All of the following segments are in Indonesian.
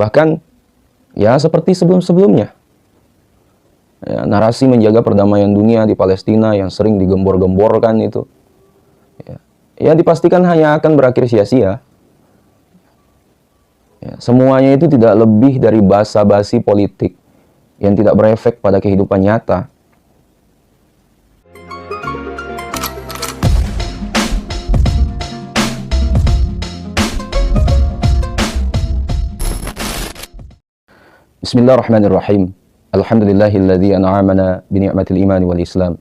Bahkan ya seperti sebelum-sebelumnya. Ya, narasi menjaga perdamaian dunia di Palestina yang sering digembor-gemborkan itu, ya dipastikan hanya akan berakhir sia-sia. Ya, semuanya itu tidak lebih dari basa-basi politik yang tidak berefek pada kehidupan nyata. Bismillahirrahmanirrahim. Alhamdulillahilladzi an'amana bi ni'matil iman wal islam.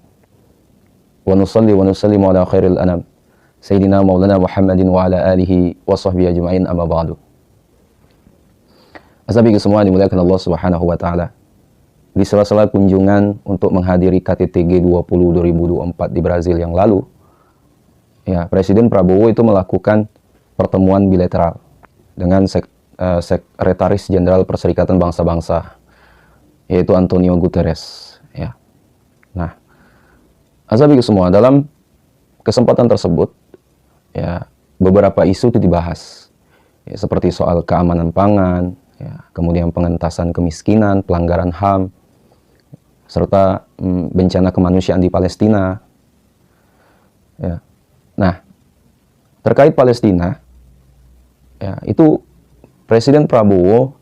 Wa nusalli wa nusallimu ala khairil anam. Sayyidina Maulana Muhammadin wa ala alihi wa sahbihi ajma'in, amma ba'du. Asabiq semua dimuliakan Allah Subhanahu wa taala. Di sela-sela kunjungan untuk menghadiri KTT G20 2024 di Brazil yang lalu, ya, Presiden Prabowo itu melakukan pertemuan bilateral dengan Sekretaris Jenderal Perserikatan Bangsa-Bangsa, yaitu Antonio Guterres. Ya. Nah, asabiq semua, dalam kesempatan tersebut, ya, beberapa isu itu dibahas, ya, seperti soal keamanan pangan, ya, kemudian pengentasan kemiskinan, pelanggaran HAM, serta bencana kemanusiaan di Palestina. Ya. Nah, terkait Palestina, ya, itu Presiden Prabowo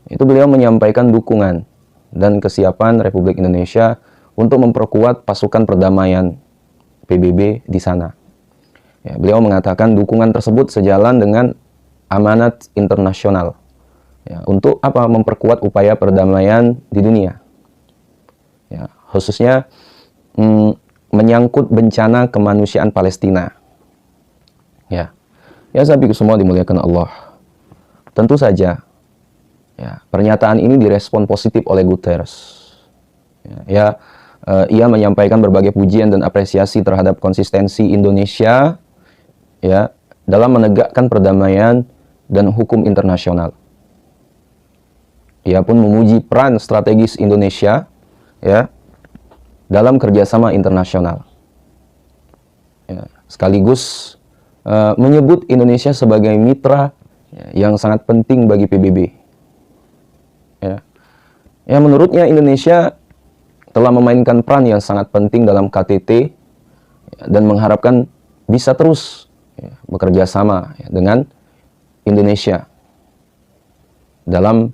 itu beliau menyampaikan dukungan dan kesiapan Republik Indonesia untuk memperkuat pasukan perdamaian PBB di sana. Ya, beliau mengatakan dukungan tersebut sejalan dengan amanat internasional, ya, untuk apa? Memperkuat upaya perdamaian di dunia. Ya, khususnya menyangkut bencana kemanusiaan Palestina. Ya, ya, sahabat semua dimuliakan Allah. Tentu saja, ya, pernyataan ini direspon positif oleh Guterres. Ia menyampaikan berbagai pujian dan apresiasi terhadap konsistensi Indonesia, ya, dalam menegakkan perdamaian dan hukum internasional. Ia pun memuji peran strategis Indonesia, ya, dalam kerjasama internasional. Ya, sekaligus menyebut Indonesia sebagai mitra, ya, yang sangat penting bagi PBB. Ya. Ya, menurutnya Indonesia telah memainkan peran yang sangat penting dalam KTT, ya, dan mengharapkan bisa terus, ya, bekerja sama, ya, dengan Indonesia dalam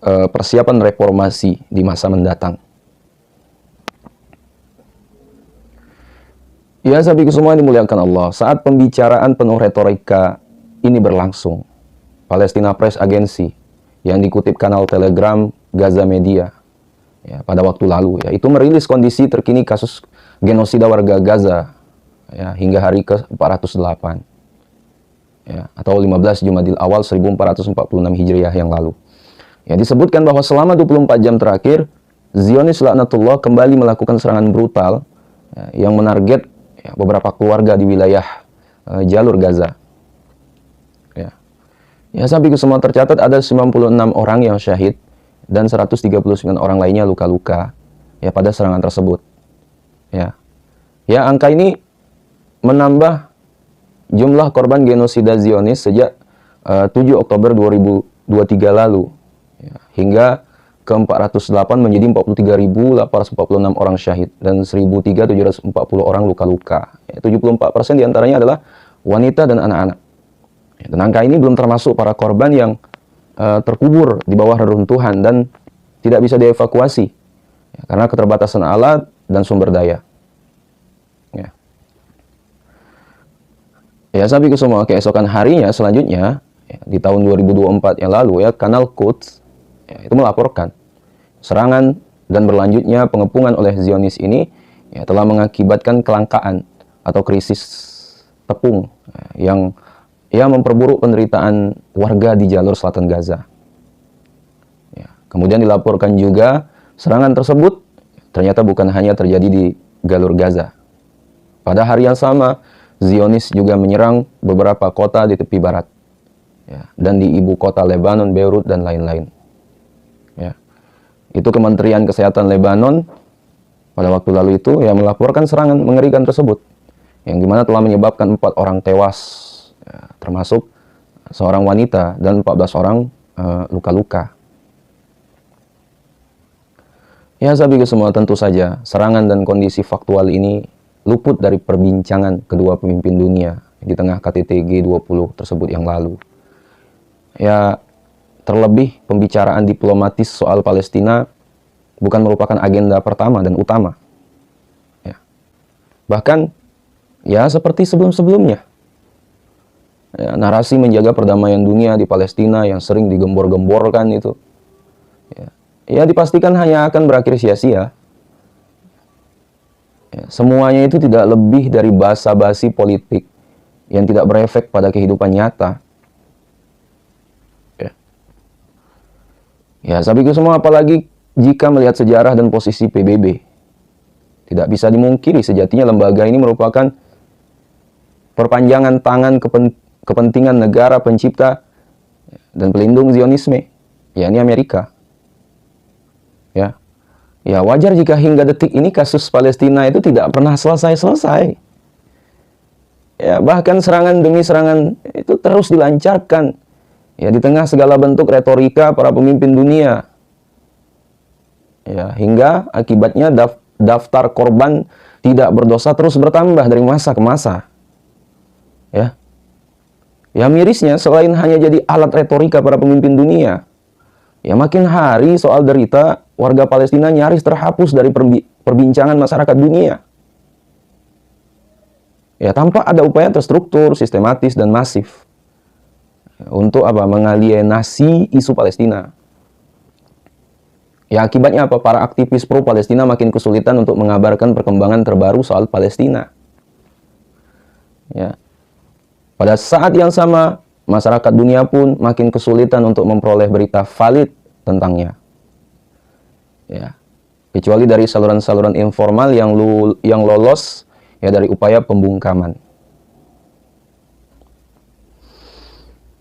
persiapan reformasi di masa mendatang. Ya, sahabat semua dimuliakan Allah, saat pembicaraan penuh retorika ini berlangsung, Palestina Press Agency yang dikutip kanal Telegram Gaza Media, ya, pada waktu lalu, ya, itu merilis kondisi terkini kasus genosida warga Gaza, ya, hingga hari ke-408, ya, atau 15 Jumadil Awal 1446 Hijriah yang lalu. Ya, disebutkan bahwa selama 24 jam terakhir, Zionis laknatullah kembali melakukan serangan brutal, ya, yang menarget, ya, beberapa keluarga di wilayah jalur Gaza. Ya, sampai semua tercatat ada 96 orang yang syahid dan 139 orang lainnya luka-luka, ya, pada serangan tersebut. Ya. Ya, angka ini menambah jumlah korban genosida Zionis sejak 7 Oktober 2023 lalu, ya, hingga ke-408 menjadi 43.846 orang syahid dan 1.740 orang luka-luka. Ya, 74% diantaranya adalah wanita dan anak-anak. Dan angka ini belum termasuk para korban yang terkubur di bawah reruntuhan dan tidak bisa dievakuasi, ya, karena keterbatasan alat dan sumber daya. Ya, ya, sahabat semua, keesokan harinya selanjutnya, ya, di tahun 2024 yang lalu, ya, kanal Quds, ya, itu melaporkan serangan dan berlanjutnya pengepungan oleh Zionis ini, ya, telah mengakibatkan kelangkaan atau krisis tepung, ya, yang memperburuk penderitaan warga di jalur selatan Gaza. Ya, kemudian dilaporkan juga serangan tersebut ternyata bukan hanya terjadi di jalur Gaza. Pada hari yang sama, Zionis juga menyerang beberapa kota di tepi barat, ya, dan di ibu kota Lebanon, Beirut, dan lain-lain. Ya, itu Kementerian Kesehatan Lebanon pada waktu lalu itu, ya, melaporkan serangan mengerikan tersebut, yang dimana telah menyebabkan 4 orang tewas, ya, termasuk seorang wanita dan 14 orang luka-luka. Ya sahabatku semua, tentu saja serangan dan kondisi faktual ini luput dari perbincangan kedua pemimpin dunia di tengah KTT G20 tersebut yang lalu. Ya, terlebih pembicaraan diplomatis soal Palestina bukan merupakan agenda pertama dan utama. Ya. Bahkan, ya seperti sebelum-sebelumnya. Ya, narasi menjaga perdamaian dunia di Palestina yang sering digembor-gemborkan itu, ya dipastikan hanya akan berakhir sia-sia. Ya, semuanya itu tidak lebih dari basa-basi politik yang tidak berefek pada kehidupan nyata. Ya, sahabatku semua, apalagi jika melihat sejarah dan posisi PBB. Tidak bisa dimungkiri sejatinya lembaga ini merupakan perpanjangan tangan kepentingan negara pencipta dan pelindung Zionisme, yakni Amerika. Ya, wajar jika hingga detik ini kasus Palestina itu tidak pernah selesai-selesai. Ya, bahkan serangan demi serangan itu terus dilancarkan. Ya, di tengah segala bentuk retorika para pemimpin dunia. Ya, hingga akibatnya daftar korban tidak berdosa terus bertambah dari masa ke masa. Ya. Ya, mirisnya selain hanya jadi alat retorika para pemimpin dunia, ya makin hari soal derita warga Palestina nyaris terhapus dari perbincangan masyarakat dunia. Ya, tanpa ada upaya terstruktur, sistematis, dan masif untuk mengalienasi isu Palestina. Ya, akibatnya apa? Para aktivis pro Palestina makin kesulitan untuk mengabarkan perkembangan terbaru soal Palestina. Ya. Pada saat yang sama, masyarakat dunia pun makin kesulitan untuk memperoleh berita valid tentangnya. Ya. Kecuali dari saluran-saluran informal yang lolos ya dari upaya pembungkaman.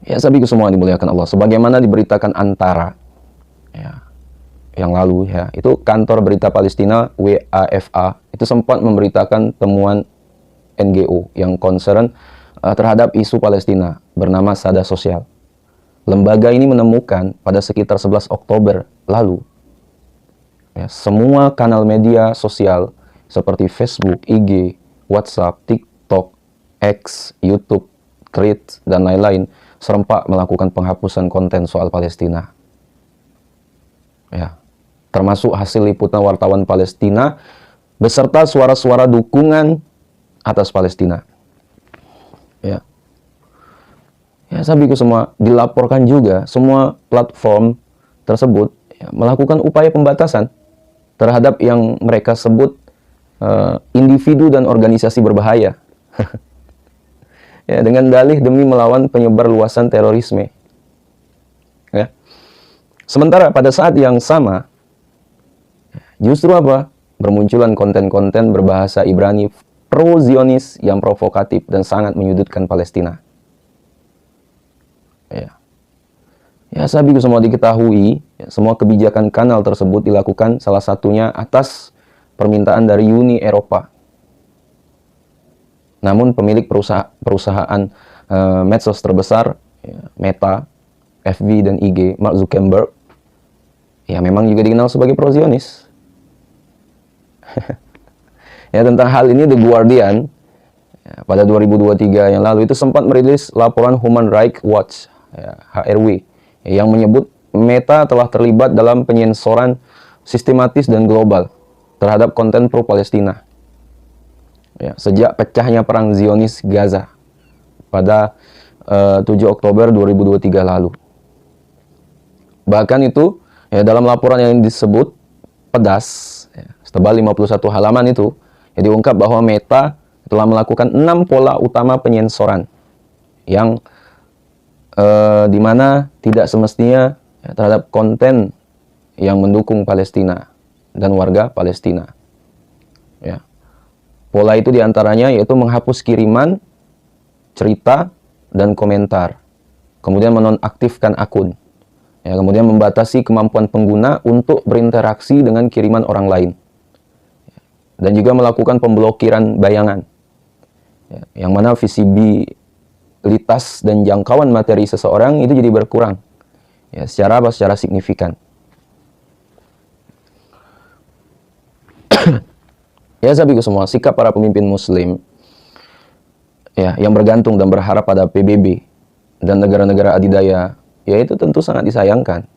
Ya, sahabatku semua dimuliakan Allah, sebagaimana diberitakan Antara ya, yang lalu ya, itu kantor berita Palestina WAFA itu sempat memberitakan temuan NGO yang concern terhadap isu Palestina bernama Sada Sosial. Lembaga ini menemukan pada sekitar 11 Oktober lalu ya, semua kanal media sosial seperti Facebook, IG, WhatsApp, TikTok, X, YouTube, Threads, dan lain-lain serempak melakukan penghapusan konten soal Palestina. Ya, termasuk hasil liputan wartawan Palestina beserta suara-suara dukungan atas Palestina. Ya. Ya, sahabatku semua, dilaporkan juga semua platform tersebut ya, melakukan upaya pembatasan terhadap yang mereka sebut individu dan organisasi berbahaya. Ya, dengan dalih demi melawan penyebar luasan terorisme. Ya. Sementara pada saat yang sama, justru bermunculan konten-konten berbahasa Ibrani pro-Zionis yang provokatif dan sangat menyudutkan Palestina. Ya, sahabatku semua diketahui, ya, semua kebijakan kanal tersebut dilakukan salah satunya atas permintaan dari Uni Eropa. Namun pemilik perusahaan medsos terbesar, ya, Meta, FB, dan IG, Mark Zuckerberg, ya memang juga dikenal sebagai pro-Zionis. Ya, tentang hal ini The Guardian ya, pada 2023 yang lalu itu sempat merilis laporan Human Rights Watch ya, HRW yang menyebut Meta telah terlibat dalam penyensoran sistematis dan global terhadap konten pro-Palestina ya, sejak pecahnya perang Zionis Gaza pada 7 Oktober 2023 lalu. Bahkan itu ya, dalam laporan yang disebut pedas ya, setebal 51 halaman itu ya, diungkap bahwa Meta telah melakukan 6 pola utama penyensoran yang di mana tidak semestinya ya, terhadap konten yang mendukung Palestina dan warga Palestina. Ya. Pola itu diantaranya yaitu menghapus kiriman, cerita, dan komentar. Kemudian menonaktifkan akun. Ya, kemudian membatasi kemampuan pengguna untuk berinteraksi dengan kiriman orang lain. Dan juga melakukan pemblokiran bayangan. Ya, yang mana visibilitas dan jangkauan materi seseorang itu jadi berkurang. Ya, secara apa? Secara signifikan. Ya, saya pikir semua sikap para pemimpin Muslim ya yang bergantung dan berharap pada PBB dan negara-negara adidaya, ya itu tentu sangat disayangkan.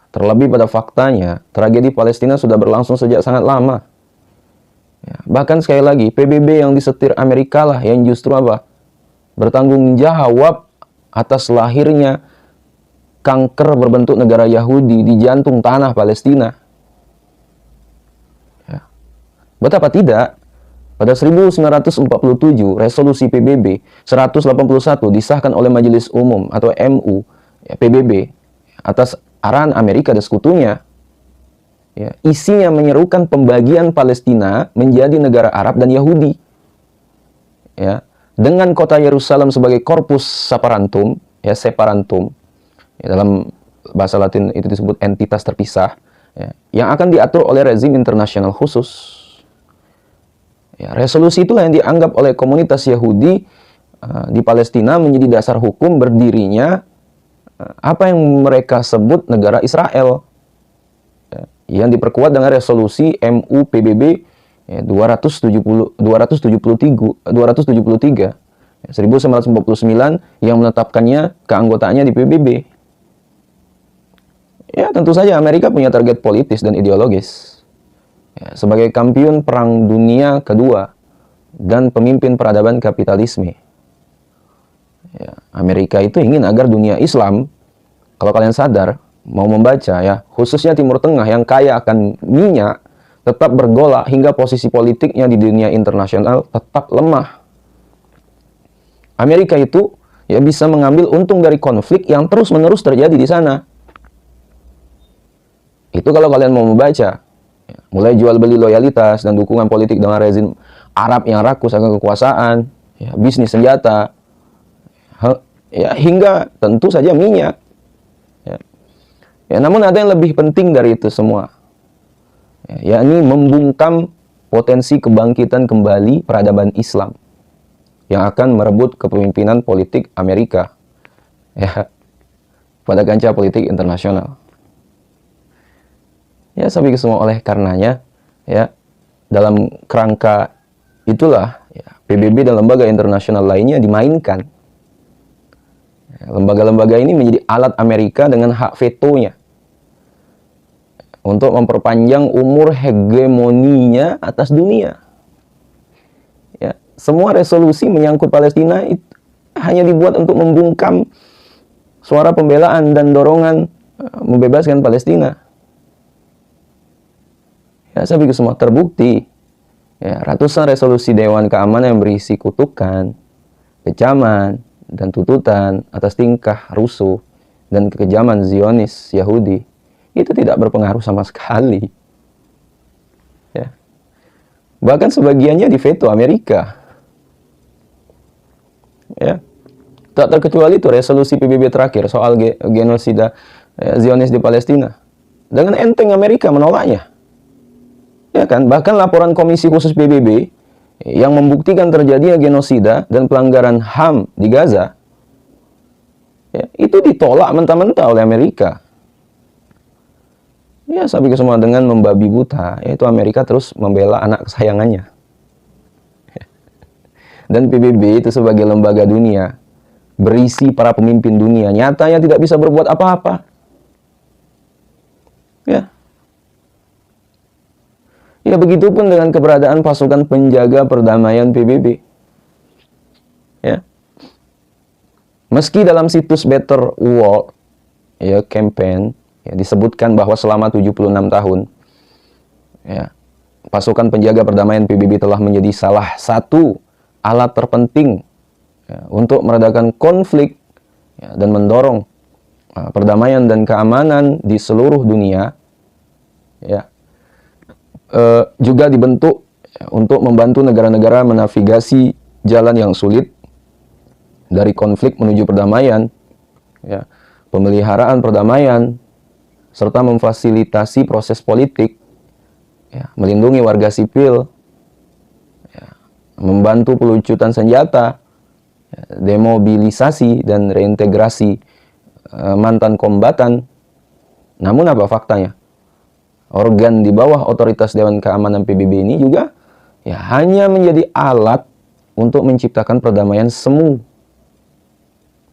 Terlebih pada faktanya, tragedi Palestina sudah berlangsung sejak sangat lama. Ya, bahkan sekali lagi, PBB yang disetir Amerika lah yang justru apa? Bertanggung jawab atas lahirnya kanker berbentuk negara Yahudi di jantung tanah Palestina. Ya. Betapa tidak? Pada 1947, resolusi PBB 181 disahkan oleh Majelis Umum atau MU ya, PBB atas arahan Amerika dan sekutunya. Ya, isinya menyerukan pembagian Palestina menjadi negara Arab dan Yahudi. Ya, dengan kota Yerusalem sebagai corpus separantum, ya separantum. Ya, dalam bahasa Latin itu disebut entitas terpisah, ya, yang akan diatur oleh rezim internasional khusus. Ya, resolusi itulah yang dianggap oleh komunitas Yahudi di Palestina menjadi dasar hukum berdirinya apa yang mereka sebut negara Israel, ya, yang diperkuat dengan resolusi MU PBB ya, 273 1949 yang menetapkannya keanggotaannya di PBB. Ya, tentu saja Amerika punya target politis dan ideologis. Ya, sebagai kampiun Perang Dunia Kedua dan pemimpin peradaban kapitalisme. Ya, Amerika itu ingin agar dunia Islam, kalau kalian sadar, mau membaca ya, khususnya Timur Tengah yang kaya akan minyak, tetap bergolak hingga posisi politiknya di dunia internasional tetap lemah. Amerika itu ya bisa mengambil untung dari konflik yang terus-menerus terjadi di sana. Itu kalau kalian mau membaca. Mulai jual beli loyalitas dan dukungan politik dengan rezim Arab yang rakus akan kekuasaan, ya, bisnis senjata, ya, hingga tentu saja minyak. Ya. Ya, namun ada yang lebih penting dari itu semua, ya, yakni membungkam potensi kebangkitan kembali peradaban Islam yang akan merebut kepemimpinan politik Amerika, ya, pada kancah politik internasional. Ya, sampai semua oleh karenanya, ya, dalam kerangka itulah ya, PBB dan lembaga internasional lainnya dimainkan. Lembaga-lembaga ini menjadi alat Amerika dengan hak vetonya untuk memperpanjang umur hegemoninya atas dunia. Ya, semua resolusi menyangkut Palestina itu hanya dibuat untuk membungkam suara pembelaan dan dorongan membebaskan Palestina. Ya, saya pikir semua terbukti. Ya, ratusan resolusi Dewan Keamanan yang berisi kutukan, kecaman, dan tuntutan atas tingkah rusuh dan kekejaman Zionis Yahudi itu tidak berpengaruh sama sekali. Ya. Bahkan sebagiannya diveto Amerika. Ya. Tak terkecuali itu resolusi PBB terakhir soal genosida Zionis di Palestina. Dengan enteng Amerika menolaknya. Ya kan, bahkan laporan Komisi Khusus PBB yang membuktikan terjadinya genosida dan pelanggaran HAM di Gaza, ya, itu ditolak mentah-mentah oleh Amerika. Ya, sampai ke semua dengan membabi buta, yaitu Amerika terus membela anak kesayangannya. Dan PBB itu sebagai lembaga dunia, berisi para pemimpin dunia, nyatanya tidak bisa berbuat apa-apa. Ya. Ya, begitupun dengan keberadaan pasukan penjaga perdamaian PBB. Ya. Meski dalam situs Better World ya, campaign ya, disebutkan bahwa selama 76 tahun ya, pasukan penjaga perdamaian PBB telah menjadi salah satu alat terpenting ya, untuk meredakan konflik ya, dan mendorong perdamaian dan keamanan di seluruh dunia. Ya. Juga dibentuk ya, untuk membantu negara-negara menavigasi jalan yang sulit dari konflik menuju perdamaian, ya, pemeliharaan perdamaian, serta memfasilitasi proses politik, ya, melindungi warga sipil, ya, membantu pelucutan senjata, ya, demobilisasi dan reintegrasi mantan kombatan. Namun apa faktanya? Organ di bawah otoritas Dewan Keamanan PBB ini juga ya hanya menjadi alat untuk menciptakan perdamaian semu.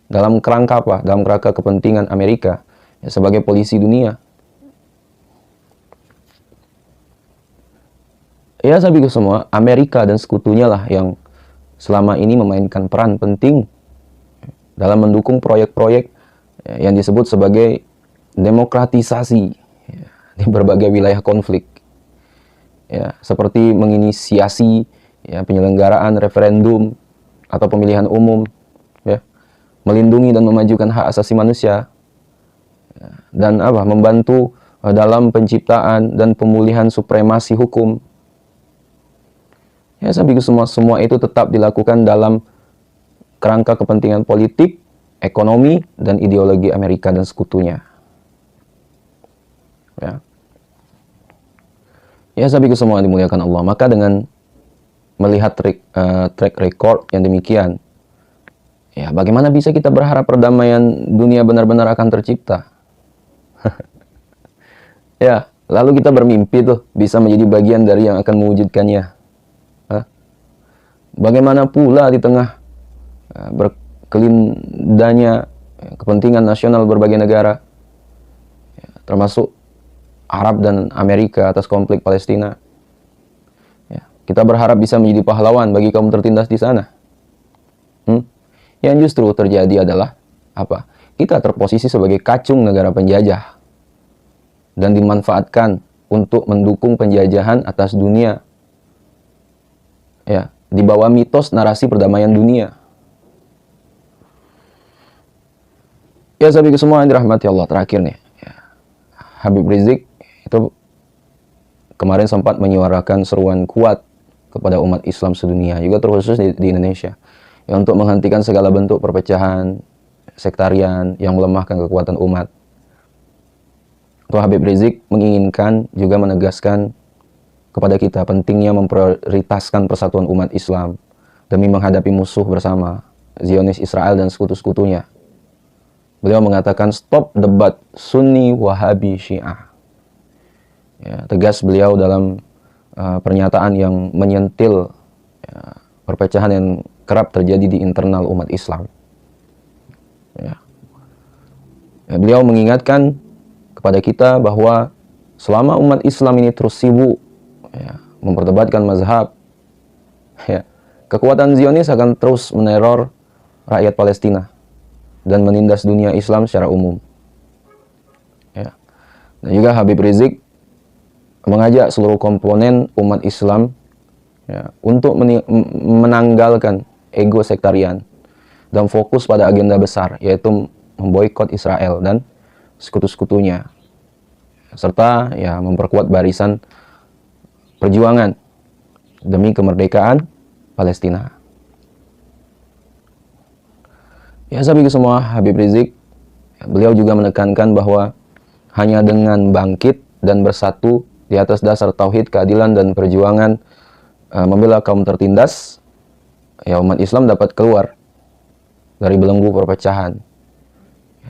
Dalam kerangka apa? Dalam kerangka kepentingan Amerika ya, sebagai polisi dunia. Ya, saya pikir semua Amerika dan sekutunya lah yang selama ini memainkan peran penting dalam mendukung proyek-proyek yang disebut sebagai demokratisasi di berbagai wilayah konflik. Ya, seperti menginisiasi ya, penyelenggaraan referendum atau pemilihan umum, ya, melindungi dan memajukan hak asasi manusia, ya, dan membantu dalam penciptaan dan pemulihan supremasi hukum. Ya, saya pikir semua itu tetap dilakukan dalam kerangka kepentingan politik, ekonomi, dan ideologi Amerika dan sekutunya. Ya, saya pikir semua dimuliakan Allah. Maka dengan melihat track record yang demikian, ya bagaimana bisa kita berharap perdamaian dunia benar-benar akan tercipta? Ya, lalu kita bermimpi tuh bisa menjadi bagian dari yang akan mewujudkannya. Bagaimana pula di tengah berkelindanya kepentingan nasional berbagai negara, termasuk Arab dan Amerika atas konflik Palestina. Ya, kita berharap bisa menjadi pahlawan bagi kaum tertindas di sana. Yang justru terjadi adalah apa? Kita terposisi sebagai kacung negara penjajah dan dimanfaatkan untuk mendukung penjajahan atas dunia. Ya, di bawah mitos narasi perdamaian dunia. Ya, saya pikir semua yang dirahmati Allah. Terakhir nih, ya, Habib Rizik itu kemarin sempat menyuarakan seruan kuat kepada umat Islam sedunia, juga terkhusus di Indonesia, ya, untuk menghentikan segala bentuk perpecahan, sektarian yang melemahkan kekuatan umat. Tuh Habib Rizik menginginkan juga menegaskan kepada kita pentingnya memprioritaskan persatuan umat Islam demi menghadapi musuh bersama, Zionis Israel dan sekutu-sekutunya. Beliau mengatakan stop debat Sunni, Wahabi, Syiah. Ya, tegas beliau dalam pernyataan yang menyentil ya, perpecahan yang kerap terjadi di internal umat Islam. Ya. Ya, beliau mengingatkan kepada kita bahwa selama umat Islam ini terus sibuk ya, memperdebatkan mazhab, ya, kekuatan Zionis akan terus meneror rakyat Palestina dan menindas dunia Islam secara umum. Ya. Dan juga Habib Rizik mengajak seluruh komponen umat Islam ya, untuk menanggalkan ego sektarian dan fokus pada agenda besar, yaitu memboikot Israel dan sekutu-sekutunya, serta ya memperkuat barisan perjuangan demi kemerdekaan Palestina. Ya, saya pikir semua Habib Rizik, beliau juga menekankan bahwa hanya dengan bangkit dan bersatu di atas dasar tauhid, keadilan, dan perjuangan membela kaum tertindas, ya umat Islam dapat keluar dari belenggu perpecahan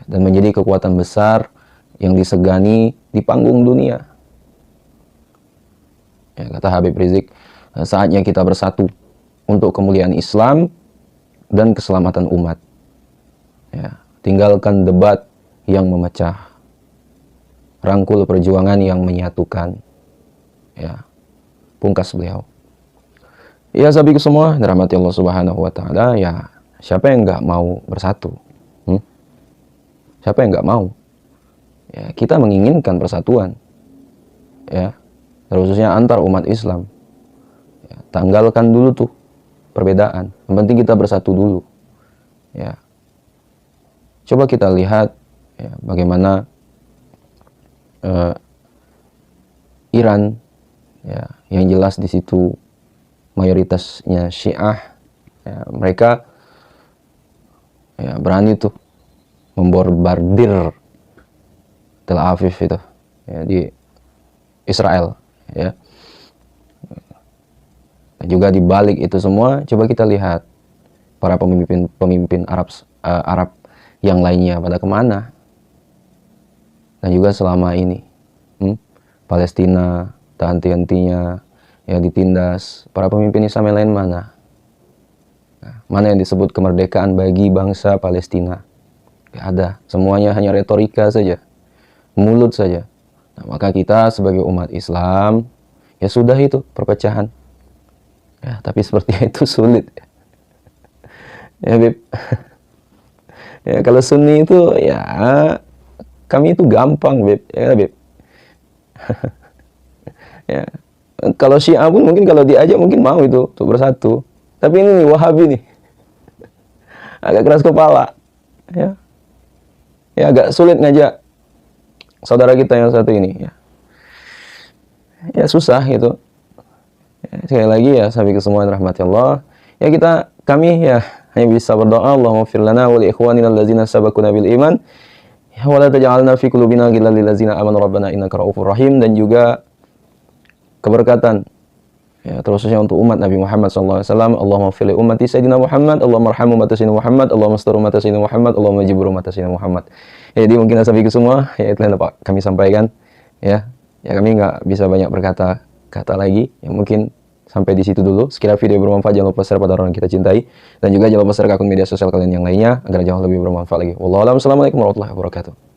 dan menjadi kekuatan besar yang disegani di panggung dunia. Ya, kata Habib Rizik, saatnya kita bersatu untuk kemuliaan Islam dan keselamatan umat. Ya, tinggalkan debat yang memecah, rangkul perjuangan yang menyatukan. Ya, pungkas beliau. Ya, saya pikir semua dirahmati Allah Subhanahu wa Ta'ala. Ya, siapa yang nggak mau bersatu? Siapa yang nggak mau? Ya, kita menginginkan persatuan. Ya, terkhususnya antar umat Islam. Ya, tanggalkan dulu tuh perbedaan. Yang penting kita bersatu dulu. Ya, coba kita lihat ya, bagaimana Iran, ya, yang jelas di situ mayoritasnya Syiah. Ya, mereka ya, berani tuh membombardir Tel Aviv itu ya, di Israel. Ya. Dan juga di balik itu semua, coba kita lihat para pemimpin Arab yang lainnya pada kemana? dan juga selama ini Palestina tak henti-hentinya ya ditindas. Para pemimpin Islam yang lain mana? Mana yang disebut kemerdekaan bagi bangsa Palestina? Gak ada. Semuanya hanya retorika saja, mulut saja. Nah, maka kita sebagai umat Islam, ya sudah itu perpecahan. Ya, tapi sepertinya itu sulit. Ya, Beb. Ya, kalau Sunni itu, ya kami itu gampang, Beb. Ya, Beb. Ya. Kalau Syiah pun mungkin kalau diajak mungkin mau itu untuk bersatu. Tapi ini nih, Wahabi nih, agak keras kepala. Ya. Ya, agak sulit ngajak saudara kita yang satu ini. Ya, ya susah gitu. Ya, sekali lagi ya, sahabat semua rahmati Allah. Ya kami ya hanya bisa berdoa, Allahumma fir lana wa li ikhwanina allazina sabaquna bil iman. Ya, wa la taj'alna fi qulubina ghillan lil ladzina amanu rabbana innaka ra'ufur rahim. Dan juga keberkatan ya terusnya untuk umat Nabi Muhammad SAW. Allahumma fil li ummati sayyidina Muhammad, Allahumma arham ummata sayyidina Muhammad, Allahumma astur ummata sayyidina Muhammad, Allahumma jibur ummata sayyidina Muhammad. Ya, jadi mungkin sahabat semua ya itu yang dapat kami sampaikan ya. Ya kami nggak bisa banyak berkata lagi. Ya mungkin sampai di situ dulu. Sekiranya video bermanfaat, jangan lupa share pada orang yang kita cintai. Dan juga jangan lupa share ke akun media sosial kalian yang lainnya agar jauh lebih bermanfaat lagi. Wallahualam. Assalamualaikum warahmatullahi wabarakatuh.